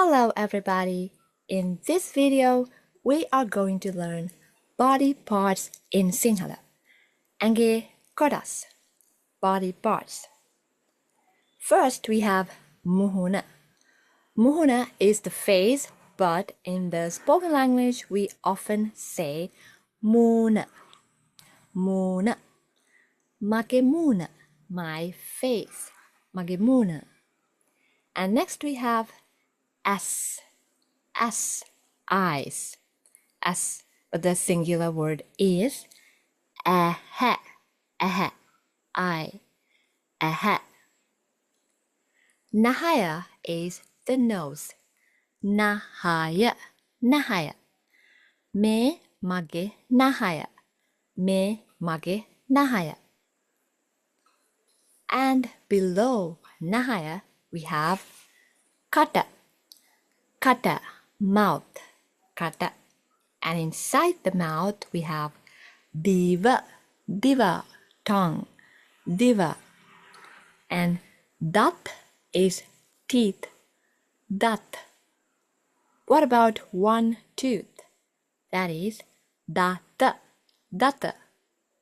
Hello everybody! In this video, we are going to learn body parts in Sinhala. Ange kodas, body parts. First we have muhuna. Muhuna is the face, but in the spoken language we often say muna. Muna. Mage muna, my face. Mage muna. And next we have as, eyes. As, but the singular word is aha, eye, aha. Nahaya is the nose. Nahaya, me mage nahaya, me mage nahaya. And below nahaya we have kata, mouth, kata. And inside the mouth we have diva, tongue, diva. And dat is teeth, dat. What about one tooth? That is data,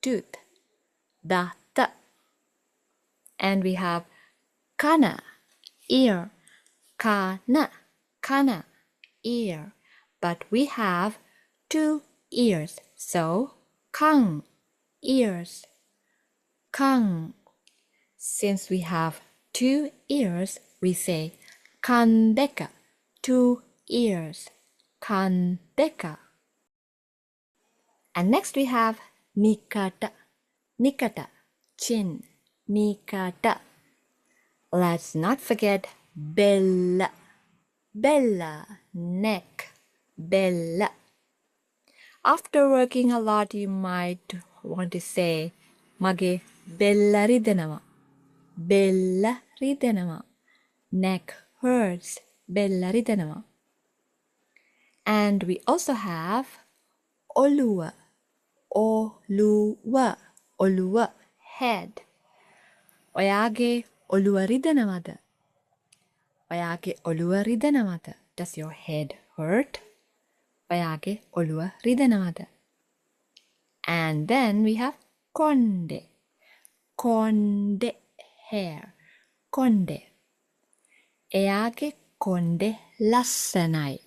tooth, data. And we have kana, ear, kana, ear. But we have two ears, so kang, ears, kang. Since we have two ears, we say kandeka, two ears, kandeka. And next we have nikata, chin, nikata. Let's not forget bella, neck, bella. After working a lot, you might want to say mage bella ridenama, neck hurts, bella ridenama. And we also have olua, head. Oyage olua ridenamada? Does your head hurt? Oyage olua ridenamada? And then we have konde, hair, konde. Eage konde lassanai,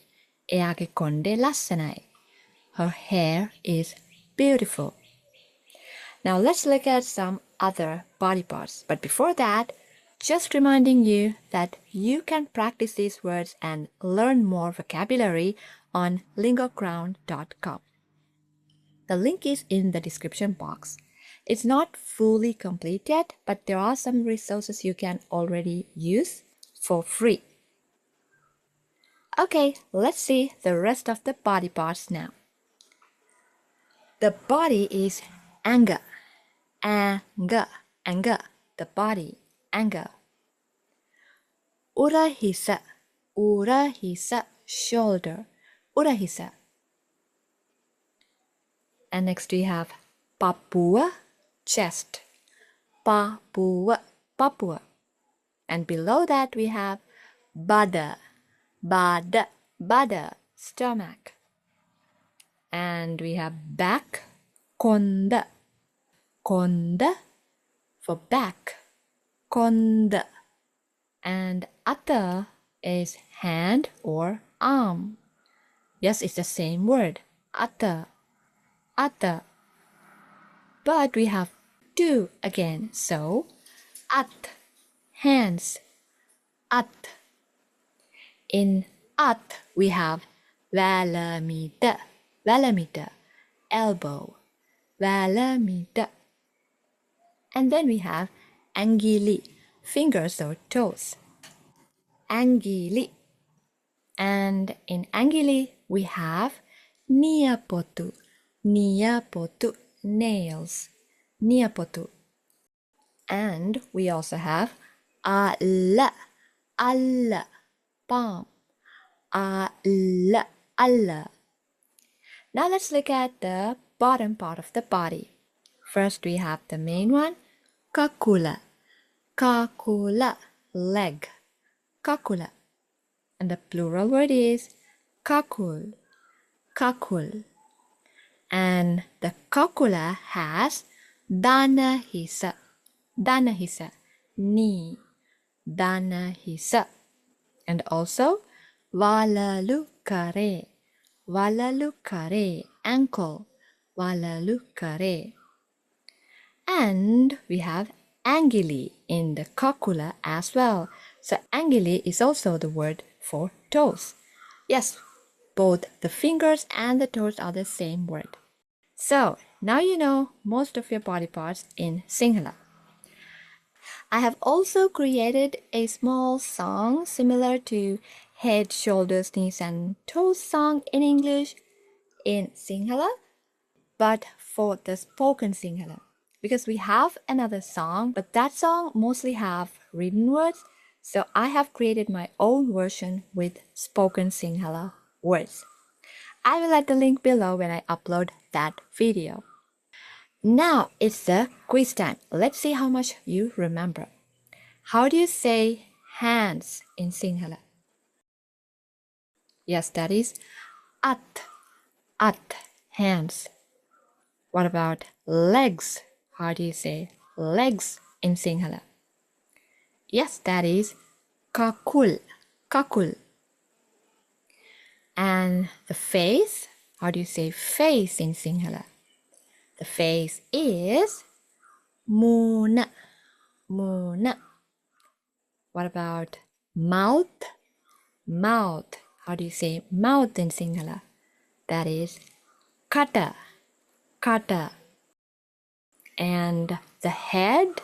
Her hair is beautiful. Now let's look at some other body parts. But before that, just reminding you that you can practice these words and learn more vocabulary on lingocrown.com. The link is in the description box. It's not fully complete yet, but there are some resources you can already use for free. Okay, let's see the rest of the body parts now. The body is anger, the body, anger. Urahisa, shoulder, urahisa. And next we have Papua, chest, Papua. And below that we have Bada, stomach. And we have back, konda, for back, konda. And ata is hand or arm. Yes, it's the same word, ata. But we have two again, so at, hands, at. In at we have välämitä, elbow, välämitä. And then we have angili, fingers or toes, angili. And in angili we have niapotu, nails, niapotu. And we also have alla, palm, alla. Now let's look at the bottom part of the body. First we have the main one, kakula, leg, kakula. And the plural word is kakul, kakul. And the kakula has dana hisa, knee, dana hisa. And also walalukare, ankle, walalukare. And we have angili in the kakula as well. So angili is also the word for toes. Yes, both the fingers and the toes are the same word. So now you know most of your body parts in Sinhala. I have also created a small song similar to head, shoulders, knees and toes song in English in Sinhala, but for the spoken Sinhala. Because we have another song, but that song mostly have written words, so I have created my own version with spoken Sinhala words. I will add the link below when I upload that video. Now it's the quiz time. Let's see how much you remember. How do you say hands in Sinhala? Yes, that is at, hands. What about legs? How do you say legs in Sinhala? Yes, that is kakul, kakul. And the face, how do you say face in Sinhala? The face is muna, muna. What about mouth? Mouth. How do you say mouth in Sinhala? That is kata, kata. And the head,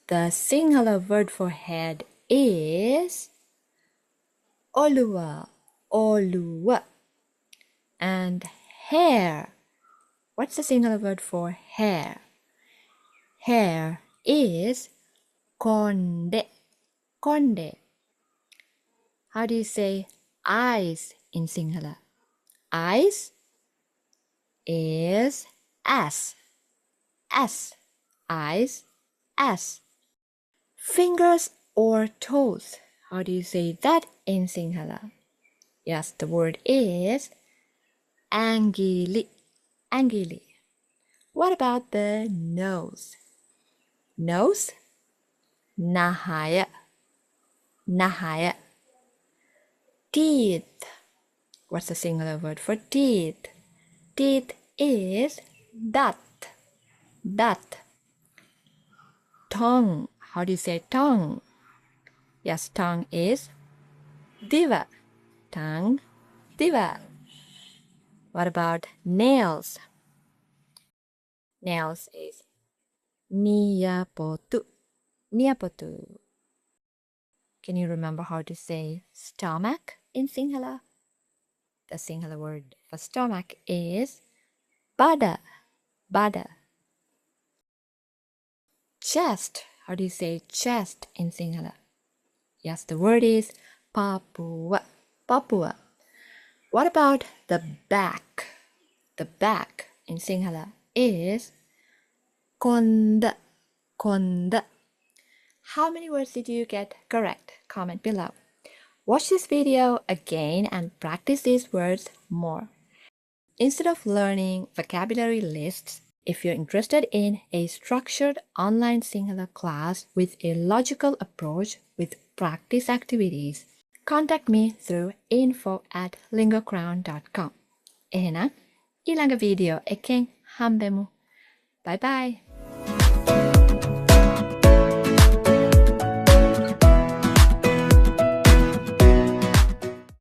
the Sinhala word for head is oluwa, oluwa. And hair, what's the Sinhala word for hair? Hair is konde, konde. How do you say eyes in Sinhala? Eyes is as, eyes, as. Fingers or toes, how do you say that in Sinhala? Yes, the word is angili, angili. What about the nose? Nose, nahaya, nahaya. Teeth, what's the singular word for teeth? Teeth is dat, dat. Tongue, how do you say tongue? Yes, tongue is diva, tongue, diva. What about nails? Nails is niapotu, niapotu. Can you remember how to say stomach in Sinhala? The Sinhala word for stomach is bada, bada. Chest, how do you say chest in Sinhala? Yes, the word is papua, papua. What about the back? The back in Sinhala is konda, konda. How many words did you get correct? Comment below. Watch this video again and practice these words more. Instead of learning vocabulary lists, if you're interested in a structured online Sinhala class with a logical approach with practice activities, contact me through info@lingocrown.com. එහෙනම් ඊළඟ video එකෙන් හම්බෙමු. Bye bye.